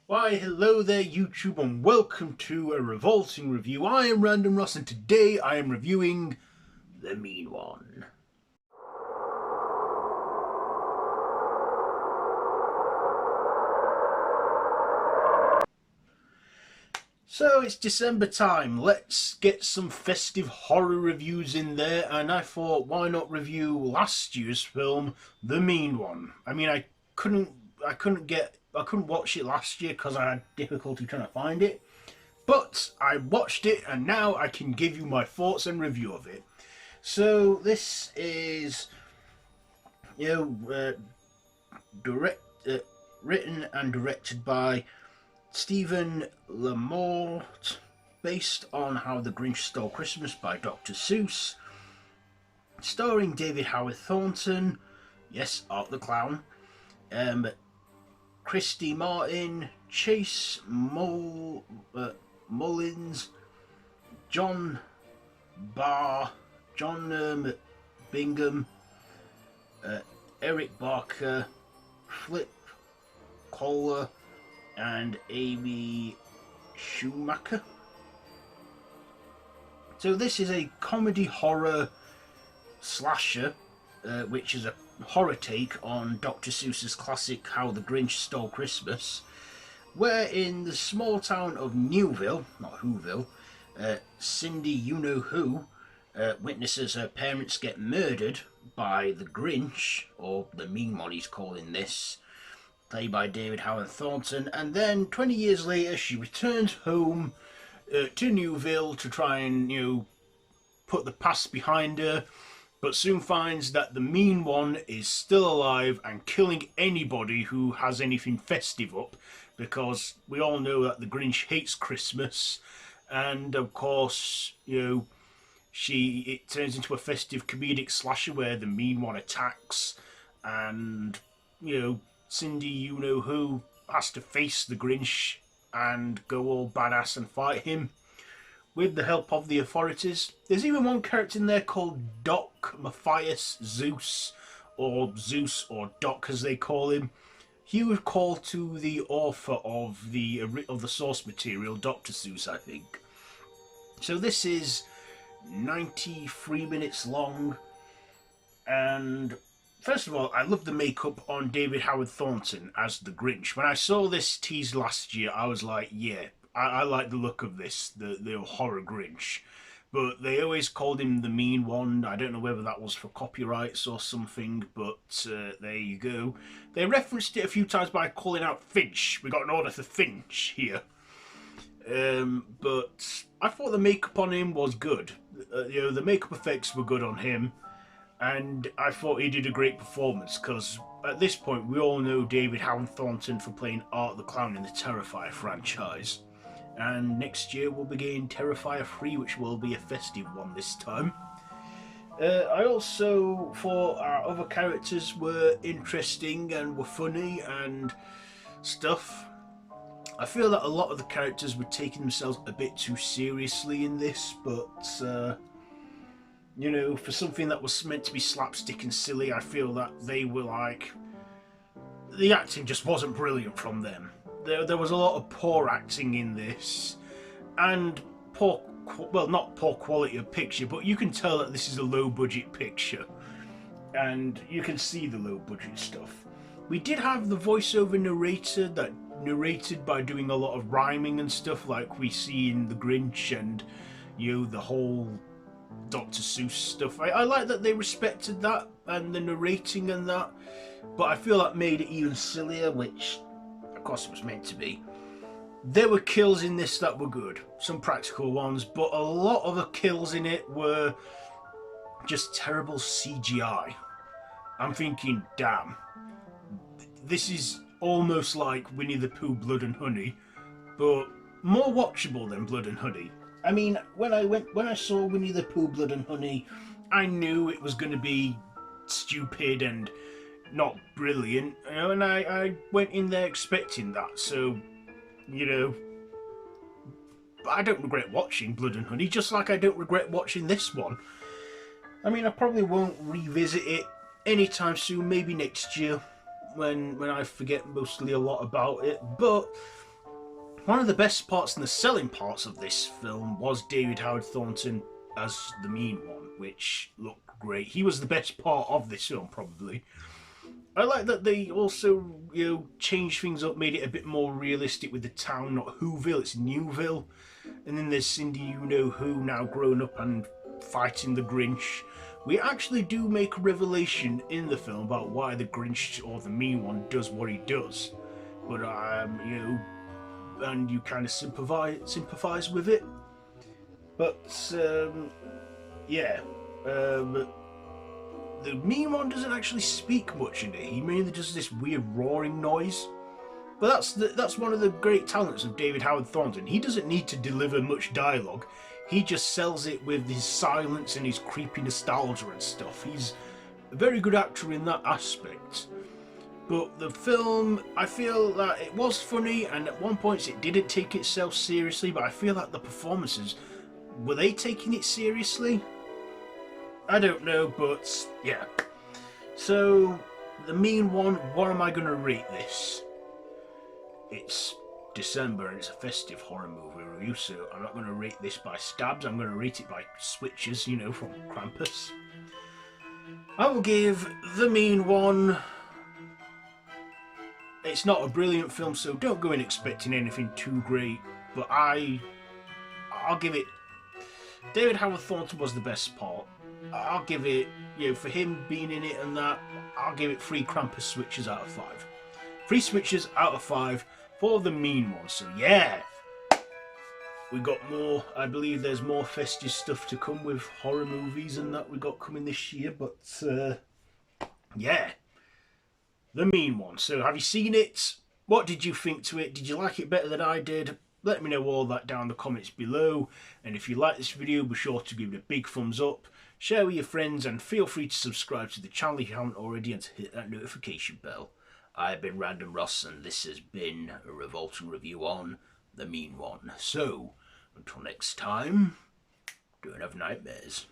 Why, hello there YouTube and welcome to a Revolting review. I am Random Ross and today I am reviewing The Mean One. So it's December time, let's get some festive horror reviews in there, and I thought why not review last year's film, The Mean One. I couldn't watch it last year because I had difficulty trying to find it. But I watched it and now I can give you my thoughts and review of it. So this is, direct, written and directed by Stephen Lamort, based on How the Grinch Stole Christmas by Dr. Suess, starring David Howard Thornton, yes, Art the Clown, Christy Martin, Chase Mullins, John Barr, John Bingham, Eric Barker, Flip Kohler, and Amy Schumacher. So this is a comedy horror slasher, which is a horror take on Dr. Seuss's classic How the Grinch Stole Christmas, where in the small town of Newville, not Whoville, Cindy You-Know-Who witnesses her parents get murdered by the Grinch, or the Mean One he's calling this, played by David Howard Thornton, and then 20 years later she returns home to Newville to try and, put the past behind her, but soon finds that the Mean One is still alive and killing anybody who has anything festive up, because we all know that the Grinch hates Christmas, and of course, it turns into a festive comedic slasher where the Mean One attacks, and, Cindy You-Know-Who has to face the Grinch and go all badass and fight him with the help of the authorities. There's even one character in there called Doc Matthias Zeus, or Doc as they call him. He was called to the author of the source material, Dr. Suess, I think. So this is 93 minutes long, and first of all, I love the makeup on David Howard Thornton as the Grinch. When I saw this tease last year, I was like, yeah, I like the look of this, the horror Grinch. But they always called him the Mean One. I don't know whether that was for copyrights or something, but there you go. They referenced it a few times by calling out Finch. We got an order for Finch here. But I thought the makeup on him was good. The makeup effects were good on him. And I thought he did a great performance, because at this point we all know David Howard Thornton for playing Art the Clown in the Terrifier franchise. And next year we'll be getting Terrifier 3, which will be a festive one this time. I also thought our other characters were interesting and were funny and stuff. I feel that a lot of the characters were taking themselves a bit too seriously in this, but for something that was meant to be slapstick and silly, I feel that they were the acting just wasn't brilliant from them. There was a lot of poor acting in this, and not poor quality of picture, but you can tell that this is a low budget picture, and you can see the low budget stuff. We did have the voiceover narrator that narrated by doing a lot of rhyming and stuff like we see in The Grinch and the whole Dr. Seuss stuff. I like that they respected that and the narrating and that, but I feel that made it even sillier, which of course it was meant to be. There were kills in this that were good, some practical ones, but a lot of the kills in it were just terrible CGI. I'm thinking, damn, this is almost like Winnie the Pooh Blood and Honey, but more watchable than Blood and Honey. I mean, when I saw Winnie the Pooh Blood and Honey, I knew it was going to be stupid and not brilliant, and I went in there expecting that, so, but I don't regret watching Blood and Honey, just like I don't regret watching this one. I mean, I probably won't revisit it anytime soon, maybe next year, when I forget mostly a lot about it, but One of the best parts and the selling parts of this film was David Howard Thornton as the mean one, which looked great. He was the best part of this film, probably. I like that they also, changed things up, made it a bit more realistic with the town, not Whoville, it's Newville. And then there's Cindy You-Know-Who now grown up and fighting the Grinch. We actually do make a revelation in the film about why the Grinch, or the mean one, does what he does. But, and you kind of sympathise with it. But, yeah. The mean one doesn't actually speak much in it. He mainly does this weird roaring noise. But that's one of the great talents of David Howard Thornton. He doesn't need to deliver much dialogue. He just sells it with his silence and his creepy nostalgia and stuff. He's a very good actor in that aspect. But the film, I feel that it was funny, and at one point it didn't take itself seriously, but I feel like the performances, were they taking it seriously? I don't know, but yeah. So, the mean one, what am I going to rate this? It's December and it's a festive horror movie review, so I'm not going to rate this by stabs, I'm going to rate it by switches, from Krampus. I will give the mean one... It's not a brilliant film, so don't go in expecting anything too great, but I'll give it... David Howard Thornton was the best part. I'll give it, for him being in it and that, I'll give it 3 Krampus switches out of 5. 3 switches out of 5 for the mean one. So yeah, we got more. I believe there's more festive stuff to come with horror movies and that we got coming this year. But yeah, the mean one. So have you seen it? What did you think to it? Did you like it better than I did? Let me know all that down in the comments below. And if you like this video, be sure to give it a big thumbs up. Share with your friends and feel free to subscribe to the channel if you haven't already and to hit that notification bell. I've been Random Ross and this has been a Revolting review on The Mean One. So, until next time, don't have nightmares.